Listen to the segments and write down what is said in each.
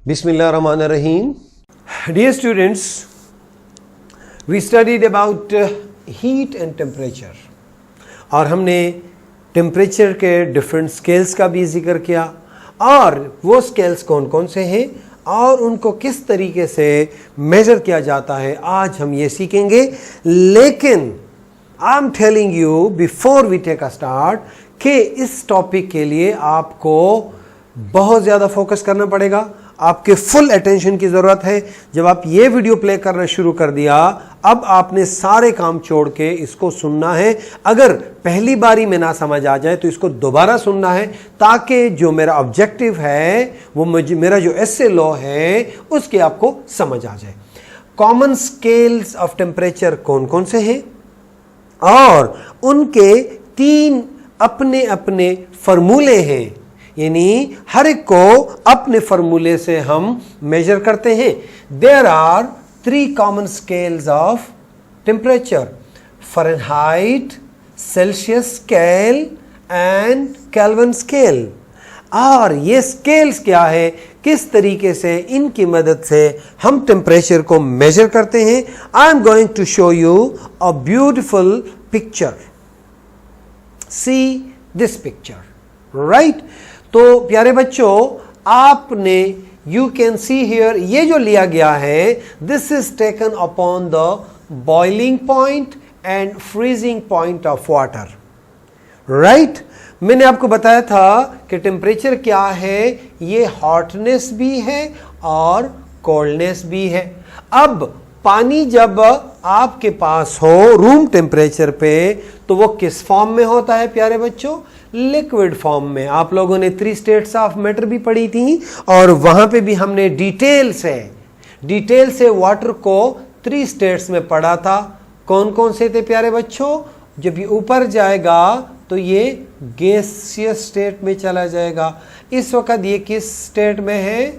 Bismillahirrahmanirrahim. Dear students, we studied about heat and temperature. और हमने temperature के different scales का भी जिक्र किया और वो स्केल्स कौन कौन से हैं और उनको किस तरीके से मेजर किया जाता है आज हम ये सीखेंगे। लेकिन I am telling you before we take a start कि इस टॉपिक के लिए आपको बहुत ज़्यादा फोकस करना पड़ेगा, आपके फुल अटेंशन की ज़रूरत है। जब आप ये वीडियो प्ले करना शुरू कर दिया, अब आपने सारे काम छोड़ के इसको सुनना है। अगर पहली बारी में ना समझ आ जाए तो इसको दोबारा सुनना है ताकि जो मेरा ऑब्जेक्टिव है वो मेरा जो एसए लॉ है उसके आपको समझ आ जाए। कॉमन स्केल्स ऑफ टेम्परेचर कौन कौन से हैं और उनके 3 अपने अपने फॉर्मूले हैं, यानी हर एक को अपने फॉर्मूले से हम मेजर करते हैं। There are 3 common scales of temperature: Fahrenheit, Celsius scale and Kelvin scale. और ये स्केल्स क्या है, किस तरीके से इनकी मदद से हम टेम्परेचर को मेजर करते हैं। I am going to show you a beautiful picture. See this picture, right. तो प्यारे बच्चों, आपने यू कैन सी हियर, ये जो लिया गया है this is taken upon the boiling point and freezing point of water, right. मैंने आपको बताया था कि टेम्परेचर क्या है, ये हॉटनेस भी है और कोल्डनेस भी है। अब पानी जब आपके पास हो रूम टेम्परेचर पे तो वो किस फॉर्म में होता है प्यारे बच्चों? लिक्विड फॉर्म में। आप लोगों ने 3 स्टेट्स ऑफ मैटर भी पढ़ी थी और वहां पे भी हमने डिटेल से वाटर को 3 स्टेट्स में पढ़ा था। कौन कौन से थे प्यारे बच्चों? जब ये ऊपर जाएगा तो ये गैसियस स्टेट में चला जाएगा। इस वक्त ये किस स्टेट में है?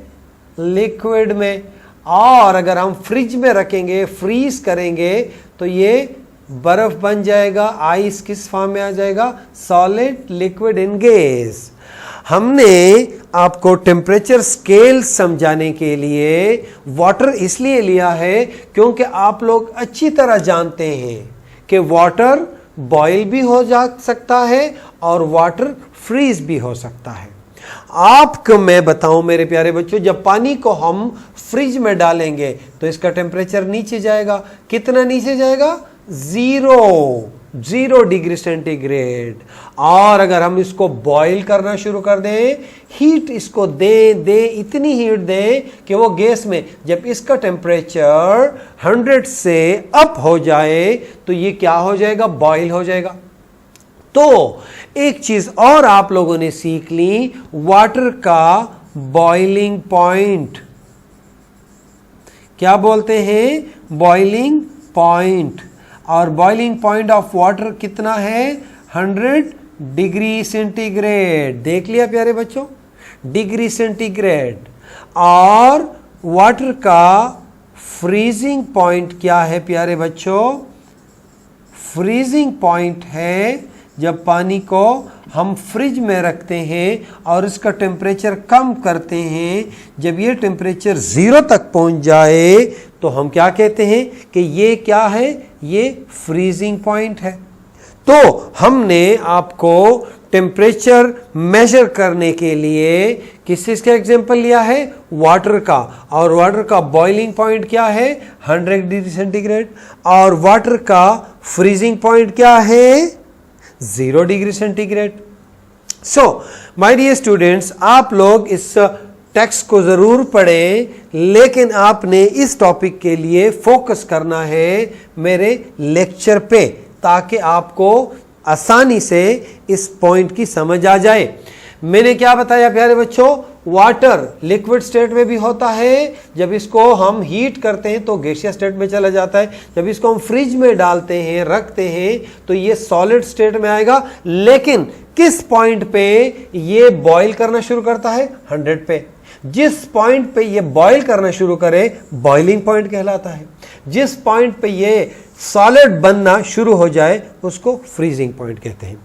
लिक्विड में। और अगर हम फ्रिज में रखेंगे, फ्रीज करेंगे तो ये बर्फ बन जाएगा। आइस किस फॉर्म में आ जाएगा? Solid, liquid and gas. हमने आपको टेम्परेचर स्केल समझाने के लिए वाटर इसलिए लिया है क्योंकि आप लोग अच्छी तरह जानते हैं कि वाटर बॉयल भी हो जा सकता है और वाटर फ्रीज भी हो सकता है। आपको मैं बताऊं मेरे प्यारे बच्चों, जब पानी को हम फ्रिज में डालेंगे तो इसका टेम्परेचर नीचे जाएगा। कितना नीचे जाएगा? 0 डिग्री सेंटीग्रेड। और अगर हम इसको बॉईल करना शुरू कर दें, हीट इसको दे इतनी हीट दें कि वो गैस में, जब इसका टेम्परेचर 100 से अप हो जाए तो ये क्या हो जाएगा? बॉईल हो जाएगा। तो एक चीज और आप लोगों ने सीख ली, वाटर का बॉइलिंग पॉइंट। क्या बोलते हैं? Boiling point. और बॉइलिंग पॉइंट ऑफ वाटर कितना है? 100 डिग्री सेंटीग्रेड। देख लिया प्यारे बच्चों, डिग्री सेंटीग्रेड। और वाटर का फ्रीजिंग पॉइंट क्या है प्यारे बच्चों? फ्रीजिंग पॉइंट है जब पानी को हम फ्रिज में रखते हैं और इसका टेम्परेचर कम करते हैं। जब ये टेम्परेचर 0 तक पहुंच जाए तो हम क्या कहते हैं कि ये क्या है? ये फ्रीजिंग पॉइंट है। तो हमने आपको टेम्परेचर मेजर करने के लिए किस चीज का एग्जांपल लिया है? वाटर का। और वाटर का बॉइलिंग पॉइंट क्या है? 100 डिग्री सेंटीग्रेड। और वाटर का फ्रीजिंग पॉइंट क्या है? 0 degree centigrade. So my dear students, आप लोग इस टेक्स्ट को जरूर पढ़ें, लेकिन आपने इस टॉपिक के लिए फोकस करना है मेरे लेक्चर पे ताकि आपको आसानी से इस पॉइंट की समझ आ जाए। मैंने क्या बताया प्यारे बच्चों? वाटर लिक्विड स्टेट में भी होता है, जब इसको हम हीट करते हैं तो गैसियस स्टेट में चला जाता है। जब इसको हम फ्रिज में डालते हैं, रखते हैं तो ये सॉलिड स्टेट में आएगा। लेकिन किस पॉइंट पे ये बॉईल करना शुरू करता है? 100 पे। जिस पॉइंट पे ये बॉईल करना शुरू करे बॉइलिंग पॉइंट कहलाता है। जिस पॉइंट पे ये सॉलिड बनना शुरू हो जाए उसको फ्रीजिंग पॉइंट कहते हैं।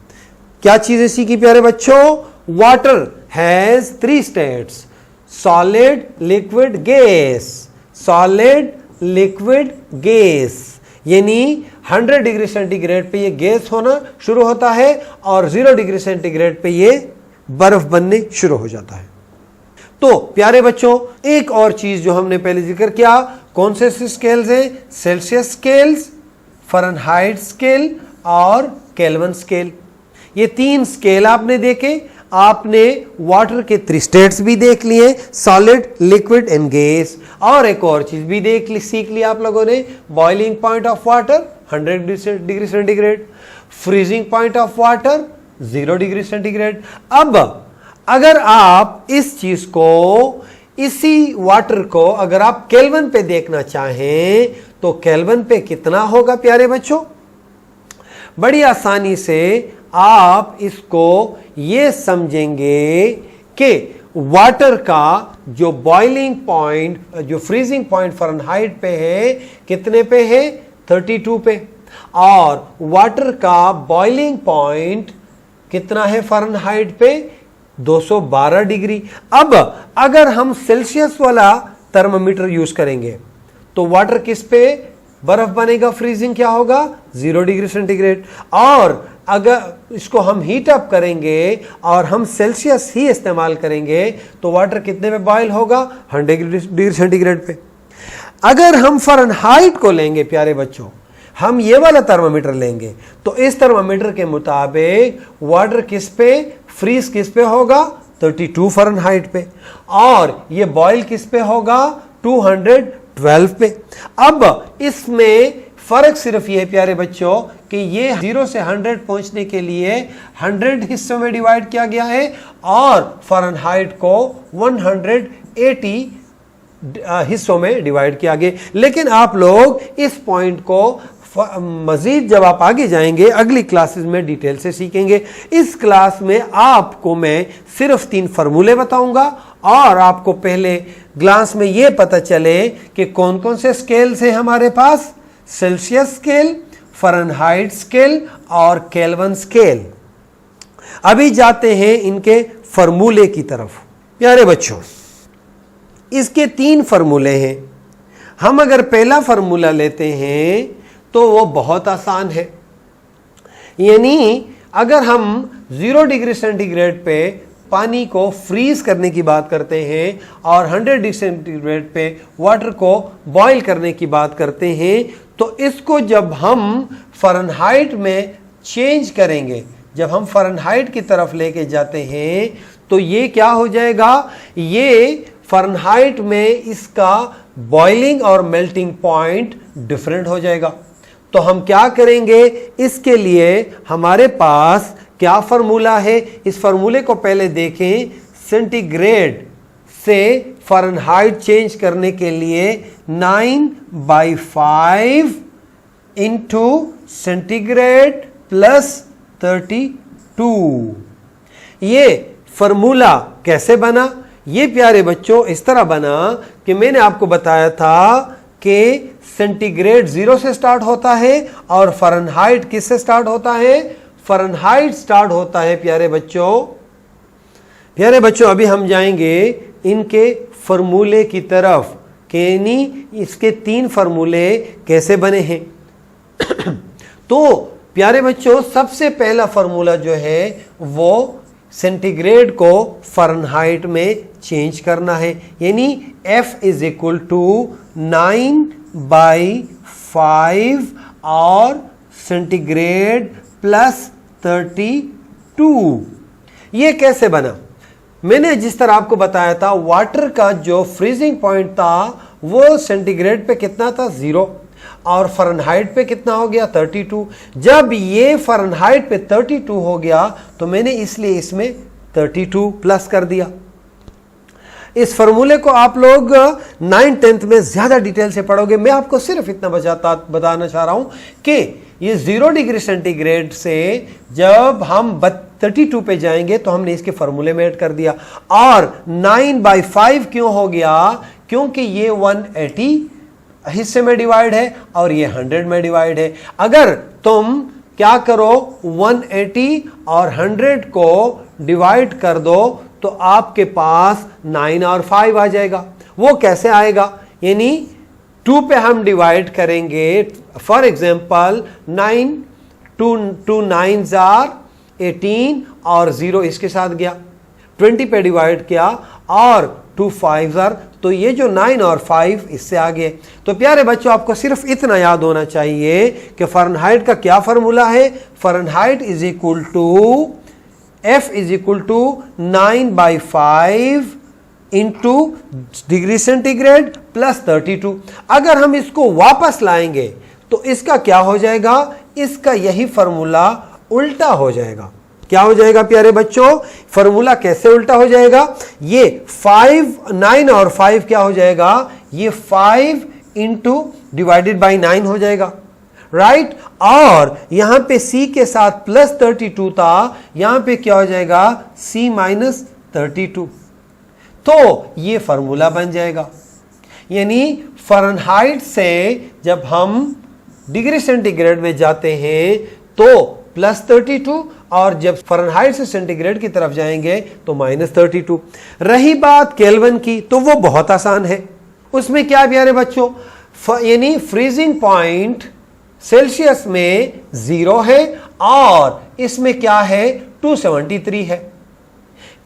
क्या चीजें सीखी प्यारे बच्चों? Water has 3 states: solid liquid gas, solid liquid gas, यानी 100 डिग्री सेंटीग्रेड पे ये गैस होना शुरू होता है और 0 डिग्री सेंटीग्रेड पे ये बर्फ बनने शुरू हो जाता है। तो प्यारे बच्चों, एक और चीज जो हमने पहले जिक्र किया, कौन से स्केल्स हैं? सेल्सियस स्केल्स, फ़ारेनहाइट स्केल और केल्विन स्केल। ये 3 स्केल आपने देखे। आपने वाटर के 3 स्टेट्स भी देख लिए, सॉलिड, लिक्विड एंड गैस। और एक और चीज भी सीख ली आप लोगों ने, boiling point of water 100 degree centigrade, freezing point of water 0 degree centigrade. अब अगर आप इस चीज को, इसी वाटर को अगर आप केल्विन पे देखना चाहें तो केल्विन पे कितना होगा प्यारे बच्चों? बड़ी आसानी से आप इसको ये समझेंगे कि वाटर का जो बॉइलिंग पॉइंट, जो फ्रीजिंग पॉइंट फ़ारेनहाइट पे है, कितने पे है? 32 पे। और वाटर का बॉइलिंग पॉइंट कितना है फ़ारेनहाइट पे? 212 डिग्री। अब अगर हम सेल्सियस वाला थर्मामीटर यूज करेंगे तो वाटर किस पे बर्फ बनेगा? फ्रीजिंग क्या होगा? 0 डिग्री सेंटीग्रेड। और अगर इसको हम हीट अप करेंगे और हम सेल्सियस ही इस्तेमाल करेंगे तो वाटर कितने पे बॉयल होगा? 100 डिग्री सेंटीग्रेड पे। अगर हम फ़ारेनहाइट को लेंगे प्यारे बच्चों, हम ये वाला थर्मामीटर लेंगे तो इस थर्मामीटर के मुताबिक वाटर किस पे फ्रीज किस पे होगा? 32 फ़ारेनहाइट पे। और ये बॉयल किस पे होगा? 212 पे। अब इसमें फर्क सिर्फ ये प्यारे बच्चों कि ये 0 से 100 पहुंचने के लिए 100 हिस्सों में डिवाइड किया गया है और फ़ारेनहाइट को 180 हिस्सों में डिवाइड किया गया। लेकिन आप लोग इस पॉइंट को मजीद जब आप आगे जाएंगे अगली क्लासेस में डिटेल से सीखेंगे। इस क्लास में आपको मैं सिर्फ 3 फार्मूले बताऊंगा और आपको पहले ग्लास में यह पता चले कि कौन कौन से स्केल्स हैं हमारे पास, सेल्सियस स्केल, फ़ारेनहाइट स्केल और केल्विन स्केल। अभी जाते हैं इनके फार्मूले की तरफ। प्यारे बच्चों, इसके 3 फार्मूले हैं। हम अगर पहला फार्मूला लेते हैं तो वो बहुत आसान है, यानी अगर हम 0 डिग्री सेंटीग्रेड पे पानी को फ्रीज करने की बात करते हैं और 100 डिग्री सेंटीग्रेड पे वाटर को बॉईल करने की बात करते हैं तो इसको जब हम फ़ारेनहाइट में चेंज करेंगे, जब हम फ़ारेनहाइट की तरफ लेके जाते हैं तो ये क्या हो जाएगा? ये फ़ारेनहाइट में इसका बॉइलिंग और मेल्टिंग पॉइंट डिफरेंट हो जाएगा। तो हम क्या करेंगे? इसके लिए हमारे पास क्या फार्मूला है? इस फार्मूले को पहले देखें। सेंटीग्रेड से फ़ारेनहाइट चेंज करने के लिए 9/5 इंटू सेंटीग्रेड प्लस 32। ये फार्मूला कैसे बना? ये प्यारे बच्चों इस तरह बना कि मैंने आपको बताया था कि सेंटीग्रेड 0 से स्टार्ट होता है और फ़ारेनहाइट किस से स्टार्ट होता है? फ़ारेनहाइट स्टार्ट होता है प्यारे बच्चों। अभी हम जाएंगे इनके फार्मूले की तरफ कि इसके 3 फार्मूले कैसे बने हैं। तो प्यारे बच्चों, सबसे पहला फार्मूला जो है वो सेंटीग्रेड को फ़ारेनहाइट में चेंज करना है, यानी F इज इक्वल टू 9/5 और सेंटीग्रेड प्लस 32। ये कैसे बना? मैंने जिस तरह आपको बताया था, वाटर का जो फ्रीजिंग पॉइंट था वो सेंटीग्रेड पे कितना था? 0 और फ़ारेनहाइट पे कितना हो गया? 32। जब ये फ़ारेनहाइट पे 32 हो गया तो मैंने इसलिए इसमें 32 प्लस कर दिया। इस फार्मूले को आप लोग 9th-10th में ज्यादा डिटेल से पढ़ोगे। मैं आपको सिर्फ इतना बताना चाह रहा हूं कि ये 0 डिग्री सेंटीग्रेड से जब हम 32 पे जाएंगे तो हमने इसके फार्मूले में ऐड कर दिया। और 9/5 क्यों हो गया? क्योंकि ये 180 हिस्से में डिवाइड है और ये 100 में डिवाइड है। अगर तुम क्या करो, 180 और 100 को डिवाइड कर दो तो आपके पास 9 और 5 आ जाएगा। वो कैसे आएगा, यानी 2 पे हम डिवाइड करेंगे। फॉर एग्जाम्पल 9, 2 9s आर 18 और 0 इसके साथ गया, 20 पे डिवाइड किया और 2 5s आर, तो ये जो 9 और 5 इससे आगे। तो प्यारे बच्चों, आपको सिर्फ इतना याद होना चाहिए कि फ़ारेनहाइट का क्या फार्मूला है। Fahrenheit is equal to F is equal to 9/5 into degree centigrade plus 32। अगर हम इसको वापस लाएंगे तो इसका क्या हो जाएगा, इसका यही फार्मूला उल्टा हो जाएगा। क्या हो जाएगा प्यारे बच्चों, फार्मूला कैसे उल्टा हो जाएगा, ये 9 और 5 क्या हो जाएगा, ये 5 इंटू डिवाइडेड बाई 9 हो जाएगा, राइट। और यहां पे C के साथ प्लस 32 था, यहां पे क्या हो जाएगा, C माइनस 32। तो ये फार्मूला बन जाएगा। यानी फ़ारेनहाइट से जब हम डिग्री सेंटीग्रेड में जाते हैं तो प्लस 32, और जब फ़ारेनहाइट से सेंटीग्रेड की तरफ जाएंगे तो माइनस 32। रही बात केल्विन की, तो वो बहुत आसान है। उसमें क्या प्यारे बच्चों, यानी फ्रीजिंग पॉइंट सेल्सियस में 0 है और इसमें क्या है 273 है,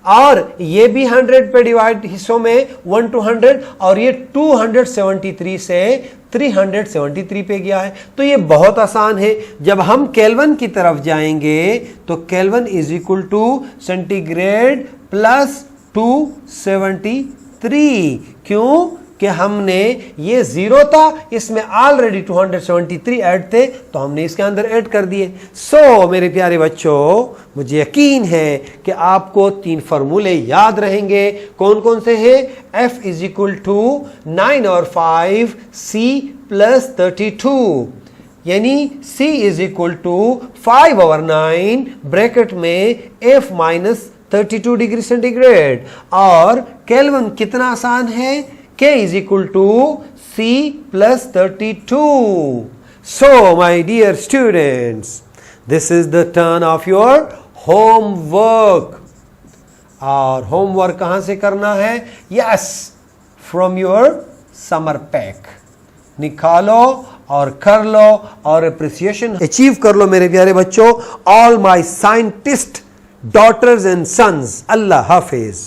और ये भी 100 पे डिवाइड हिस्सों में 1 to 100, और ये 273 से 373 पे गया है। तो ये बहुत आसान है। जब हम केल्विन की तरफ जाएंगे तो Kelvin is equal to centigrade plus 273। क्यों कि हमने ये 0 था, इसमें ऑलरेडी 273 ऐड थे, तो हमने इसके अंदर ऐड कर दिए। सो मेरे प्यारे बच्चों, मुझे यकीन है कि आपको 3 फार्मूले याद रहेंगे। कौन कौन से हैं, F इज इक्वल टू 9 और 5 C प्लस 32, यानी C is equal to 5/9 bracket में F माइनस 32 डिग्री सेंटीग्रेड, और केल्विन कितना आसान है, K is equal to C plus 32. So, my dear students, this is the turn of your homework. और homework कहाँ से करना है? Yes, from your summer pack. निकालो और कर लो और appreciation achieve कर लो मेरे प्यारे बच्चों। All my scientist daughters and sons. Allah Hafiz.